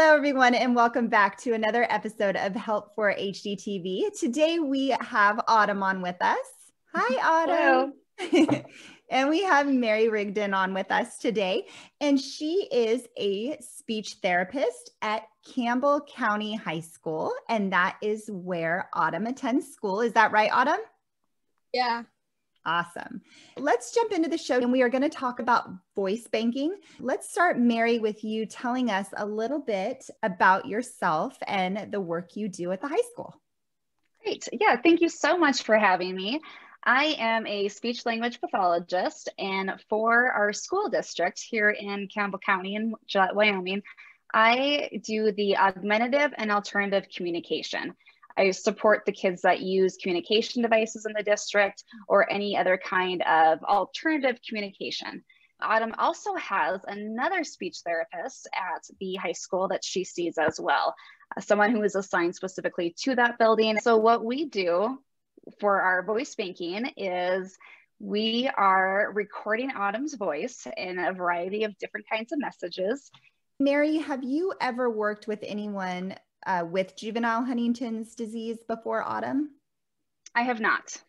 Hello, everyone, and welcome back to another episode of Help for HDTV. Today, we have Autumn on with us. Hi, Autumn. Hello. And we have Mary Rigdon on with us today, and she is a speech therapist at Campbell County High School, and that is where Autumn attends school. Is that right, Autumn? Yeah. Awesome. Let's jump into the show, and we are going to talk about voice banking. Let's start, Mary, with you telling us a little bit about yourself and the work you do at the high school. Great. Yeah, thank you so much for having me. I am a speech language pathologist, and for our school district here in Campbell County in Gillette, Wyoming, I do the augmentative and alternative communication. I support the kids that use communication devices in the district or any other kind of alternative communication. Autumn also has another speech therapist at the high school that she sees as well, someone who is assigned specifically to that building. So what we do for our voice banking is we are recording Autumn's voice in a variety of different kinds of messages. Mary, have you ever worked with anyone with juvenile Huntington's disease before Autumn? I have not.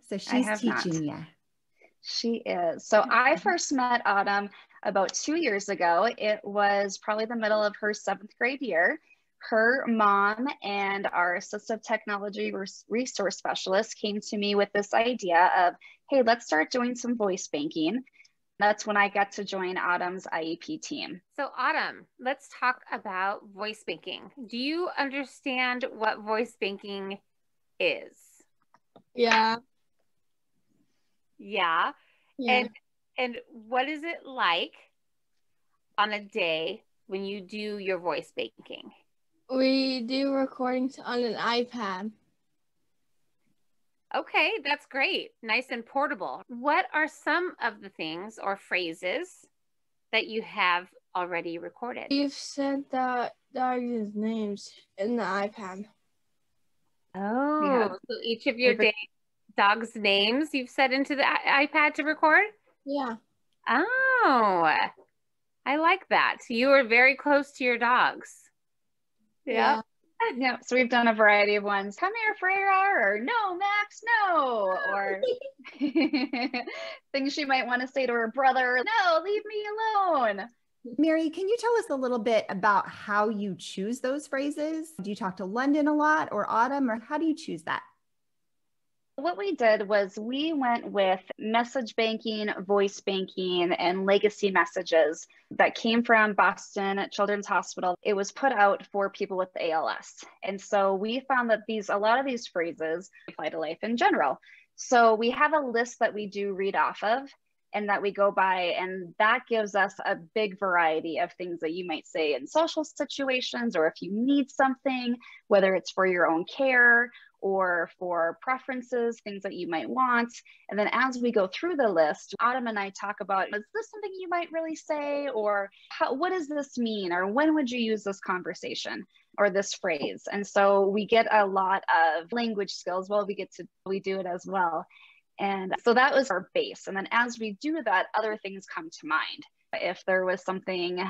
So she's teaching you. She is. So I first met Autumn about 2 years ago. It was probably the middle of her 7th grade year. Her mom and our assistive technology resource specialist came to me with this idea of, hey, let's start doing some voice banking. That's when I got to join Autumn's IEP team. So Autumn, let's talk about voice banking. Do you understand what voice banking is? Yeah. Yeah. And what is it like on a day when you do your voice banking? We do recordings on an iPad. Okay, that's great. Nice and portable. What are some of the things or phrases that you have already recorded? You've said the dogs' names in the iPad. Oh, yeah. So each of your dogs' names you've set into the iPad to record? Yeah. Oh, I like that. You are very close to your dogs. Yeah. Yeah, so we've done a variety of ones. Come here, Freya, or no, Max, no, or things she might want to say to her brother. No, leave me alone. Mary, can you tell us a little bit about how you choose those phrases? Do you talk to London a lot or Autumn, or how do you choose that? What we did was we went with message banking, voice banking, and legacy messages that came from Boston Children's Hospital. It was put out for people with ALS. And so we found that a lot of these phrases apply to life in general. So we have a list that we do read off of and that we go by, and that gives us a big variety of things that you might say in social situations, or if you need something, whether it's for your own care or for preferences, things that you might want. And then as we go through the list, Autumn and I talk about, is this something you might really say? Or what does this mean? Or when would you use this conversation or this phrase? And so we get a lot of language skills. Well, we do it as well. And so that was our base. And then as we do that, other things come to mind. If there was something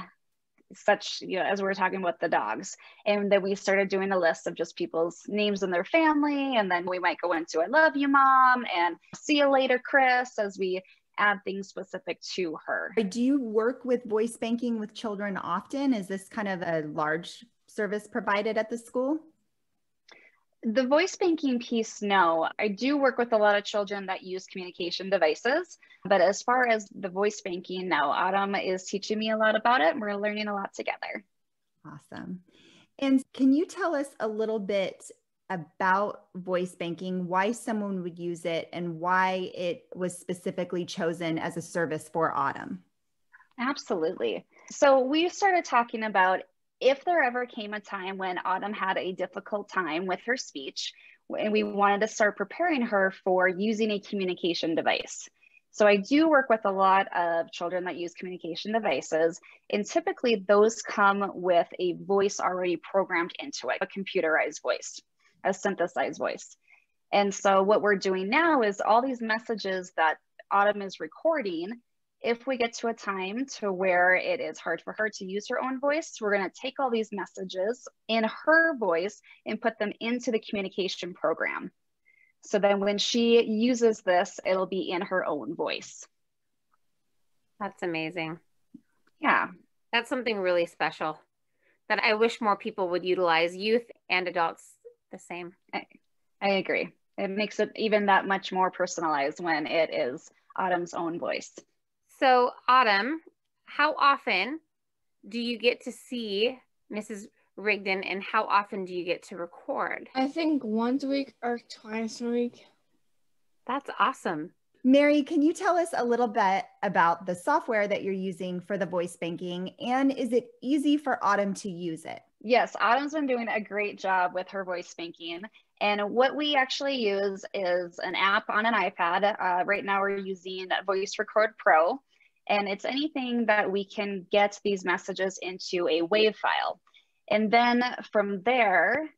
such, as we were talking about the dogs, and then we started doing a list of just people's names and their family, and then we might go into I love you, Mom, and see you later, Chris, as we add things specific to her. Do you work with voice banking with children often? Is this kind of a large service provided at the school? The voice banking piece, no. I do work with a lot of children that use communication devices, but as far as the voice banking, no. Autumn is teaching me a lot about it, and we're learning a lot together. Awesome. And can you tell us a little bit about voice banking, why someone would use it, and why it was specifically chosen as a service for Autumn? Absolutely. So we started talking about if there ever came a time when Autumn had a difficult time with her speech, and we wanted to start preparing her for using a communication device. So I do work with a lot of children that use communication devices, and typically those come with a voice already programmed into it, a computerized voice, a synthesized voice. And so what we're doing now is all these messages that Autumn is recording if we get to a time to where it is hard for her to use her own voice, we're going to take all these messages in her voice and put them into the communication program. So then when she uses this, it'll be in her own voice. That's amazing. Yeah. That's something really special that I wish more people would utilize, youth and adults the same. I agree. It makes it even that much more personalized when it is Autumn's own voice. So Autumn, how often do you get to see Mrs. Rigdon, and how often do you get to record? I think once a week or twice a week. That's awesome. Mary, can you tell us a little bit about the software that you're using for the voice banking, and is it easy for Autumn to use it? Yes, Autumn's been doing a great job with her voice banking. And what we actually use is an app on an iPad. Right now we're using Voice Record Pro, and it's anything that we can get these messages into a WAV file. And then from there,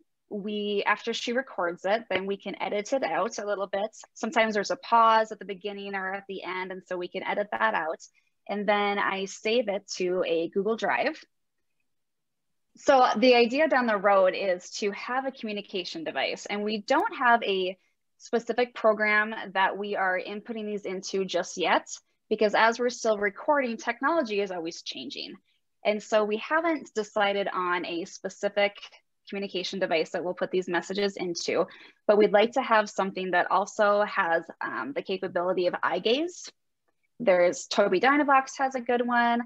after she records it, then we can edit it out a little bit. Sometimes there's a pause at the beginning or at the end, and so we can edit that out. And then I save it to a Google Drive. So the idea down the road is to have a communication device, and we don't have a specific program that we are inputting these into just yet, because as we're still recording, technology is always changing. And so we haven't decided on a specific communication device that we'll put these messages into, but we'd like to have something that also has the capability of eye gaze. There's Tobii Dynavox has a good one,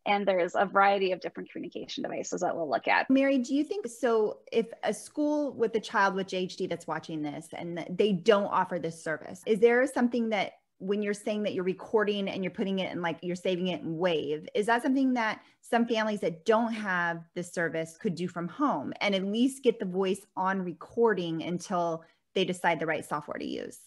and there's a variety of different communication devices that we'll look at. Mary, do you think, so if a school with a child with JHD that's watching this and they don't offer this service, is there something that when you're saying that you're recording and you're putting it in, like you're saving it in WAV, is that something that some families that don't have this service could do from home and at least get the voice on recording until they decide the right software to use?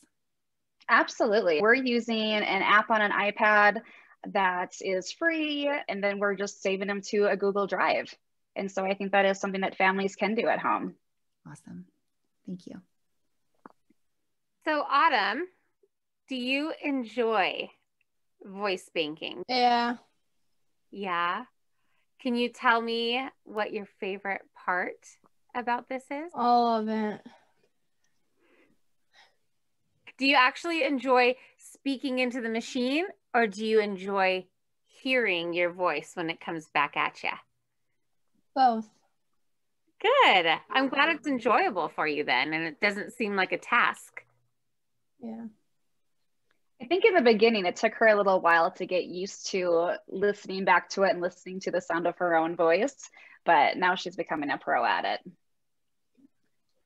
Absolutely. We're using an app on an iPad that is free, and then we're just saving them to a Google Drive. And so I think that is something that families can do at home. Awesome. Thank you. So Autumn, do you enjoy voice banking? Yeah. Yeah. Can you tell me what your favorite part about this is? All of it. Do you actually enjoy speaking into the machine, or do you enjoy hearing your voice when it comes back at you? Both. Good. I'm glad it's enjoyable for you then, and it doesn't seem like a task. Yeah. I think in the beginning, it took her a little while to get used to listening back to it and listening to the sound of her own voice, but now she's becoming a pro at it.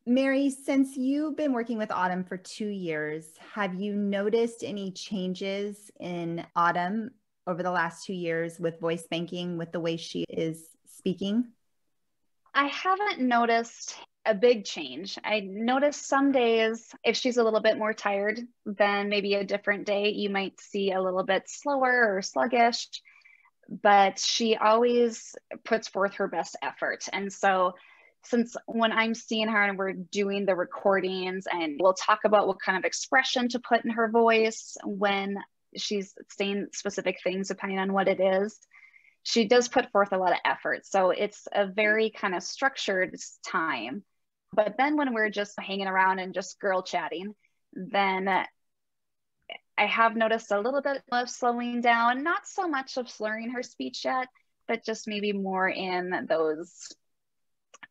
Mary, since you've been working with Autumn for 2 years, have you noticed any changes in Autumn over the last 2 years with voice banking, with the way she is speaking? I haven't noticed a big change. I noticed some days, if she's a little bit more tired, then maybe a different day, you might see a little bit slower or sluggish, but she always puts forth her best effort. And so since when I'm seeing her and we're doing the recordings, and we'll talk about what kind of expression to put in her voice when she's saying specific things, depending on what it is, she does put forth a lot of effort. So it's a very kind of structured time. But then when we're just hanging around and just girl chatting, then I have noticed a little bit of slowing down, not so much of slurring her speech yet, but just maybe more in those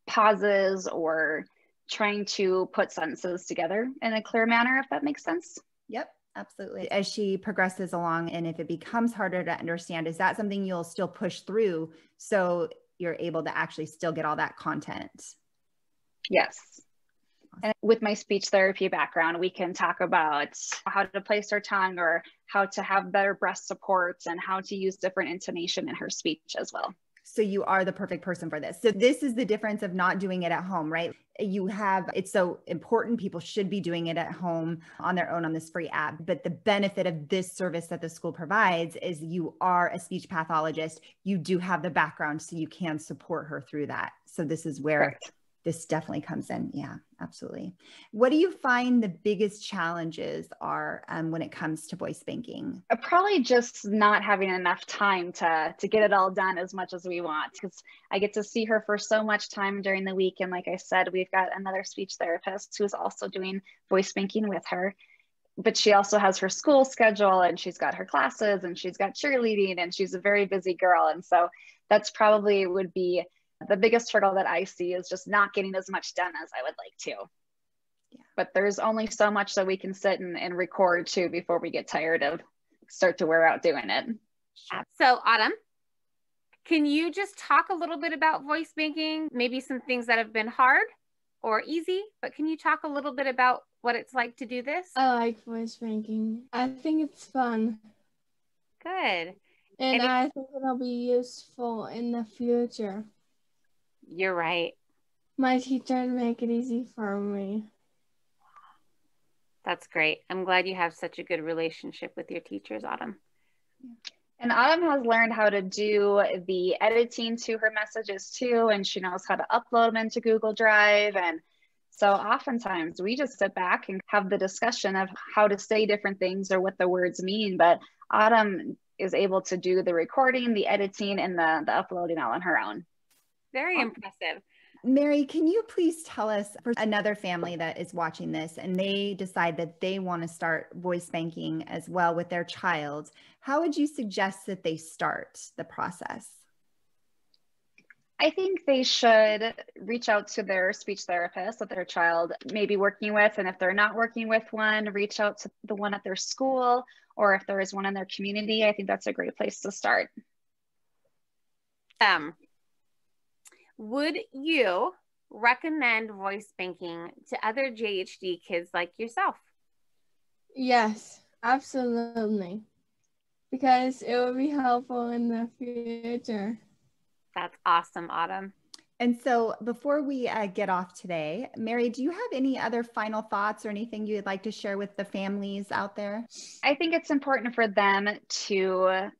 pauses or trying to put sentences together in a clear manner, if that makes sense. Yep, absolutely. As she progresses along, and if it becomes harder to understand, is that something you'll still push through so you're able to actually still get all that content? Yes. And with my speech therapy background, we can talk about how to place her tongue or how to have better breast supports and how to use different intonation in her speech as well. So you are the perfect person for this. So this is the difference of not doing it at home, right? It's so important. People should be doing it at home on their own on this free app. But the benefit of this service that the school provides is you are a speech pathologist. You do have the background, so you can support her through that. So this is where this definitely comes in. Yeah, absolutely. What do you find the biggest challenges are when it comes to voice banking? Probably just not having enough time to get it all done as much as we want, because I get to see her for so much time during the week. And like I said, we've got another speech therapist who's also doing voice banking with her. But she also has her school schedule, and she's got her classes, and she's got cheerleading, and she's a very busy girl. And so that's probably would be the biggest struggle that I see, is just not getting as much done as I would like to. Yeah. But there's only so much that we can sit and record too before we get tired of start to wear out doing it. So Autumn, can you just talk a little bit about voice banking? Maybe some things that have been hard or easy, but can you talk a little bit about what it's like to do this? I like voice banking. I think it's fun. Good. And I think it'll be useful in the future. You're right. My teachers make it easy for me. That's great. I'm glad you have such a good relationship with your teachers, Autumn. And Autumn has learned how to do the editing to her messages too, and she knows how to upload them into Google Drive. And so oftentimes we just sit back and have the discussion of how to say different things or what the words mean. But Autumn is able to do the recording, the editing, and the uploading all on her own. Very impressive. Mary, can you please tell us, for another family that is watching this and they decide that they want to start voice banking as well with their child, how would you suggest that they start the process? I think they should reach out to their speech therapist that their child may be working with. And if they're not working with one, reach out to the one at their school, or if there is one in their community. I think that's a great place to start. Would you recommend voice banking to other JHD kids like yourself? Yes, absolutely. Because it will be helpful in the future. That's awesome, Autumn. And so before we get off today, Mary, do you have any other final thoughts or anything you'd like to share with the families out there? I think it's important for them to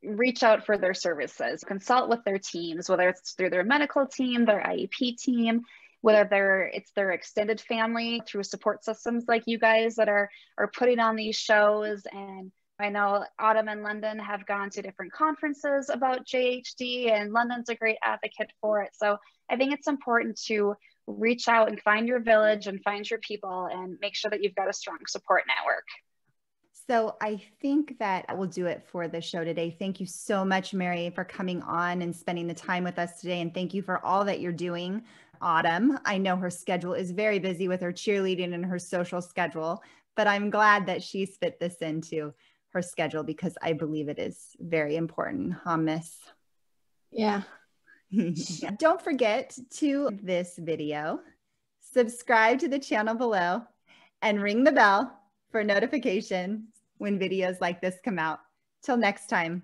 reach out for their services, consult with their teams, whether it's through their medical team, their IEP team, whether it's their extended family through support systems like you guys that are putting on these shows. And I know Autumn and London have gone to different conferences about JHD, and London's a great advocate for it. So I think it's important to reach out and find your village and find your people and make sure that you've got a strong support network. So I think that will do it for the show today. Thank you so much, Mary, for coming on and spending the time with us today. And thank you for all that you're doing. Autumn, I know her schedule is very busy with her cheerleading and her social schedule, but I'm glad that she's fit this into her schedule because I believe it is very important, huh, Miss? Yeah. Don't forget to this video, subscribe to the channel below, and ring the bell for notifications when videos like this come out. Till next time.